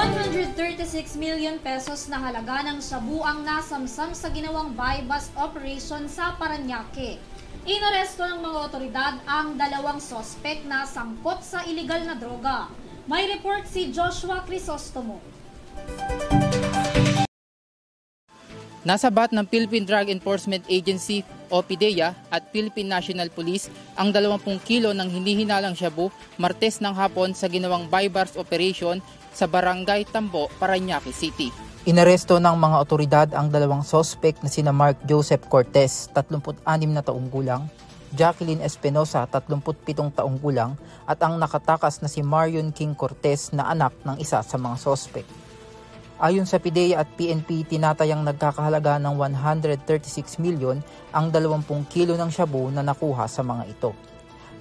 136 million pesos na halaga ng shabu ang nasamsam sa ginawang buy-bust operation sa Parañaque. Inaresto ng mga otoridad ang dalawang sospek na sangkot sa iligal na droga. May report si Joshua Crisostomo. Nasabat ng Philippine Drug Enforcement Agency o PDEA at Philippine National Police ang 20 kilo ng hinihinalang shabu Martes ng hapon sa ginawang buy-bust operation sa Barangay Tambo, Parañaque City. Inaresto ng mga otoridad ang dalawang sospek na sina Mark Joseph Cortez, 36 na taong gulang, Jacqueline Espinosa, 37 taong gulang, at ang nakatakas na si Marion King Cortez na anak ng isa sa mga sospek. Ayon sa PDEA at PNP, tinatayang nagkakahalaga ng 136 million ang 20 kilo ng shabu na nakuha sa mga ito.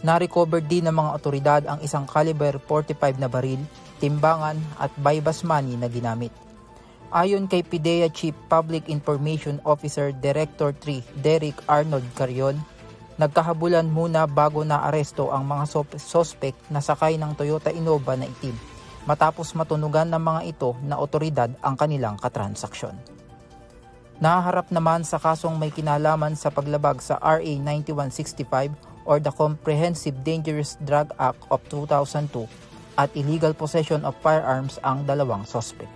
Na-recover din ng mga otoridad ang isang caliber 45 na baril, timbangan at buy-bust money na ginamit. Ayon kay PDEA Chief Public Information Officer Director 3 Derek Arnold Carion, nagkahabulan muna bago naaresto ang mga sospek na sakay ng Toyota Innova na itim, matapos matunugan ng mga ito na otoridad ang kanilang katransaksyon. Nahaharap naman sa kasong may kinalaman sa paglabag sa RA 9165 or the Comprehensive Dangerous Drug Act of 2002 at illegal possession of firearms ang dalawang sospek.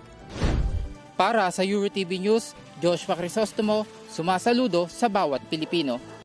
Para sa EuroTV News, Joshua Crisostomo, sumasaludo sa bawat Pilipino.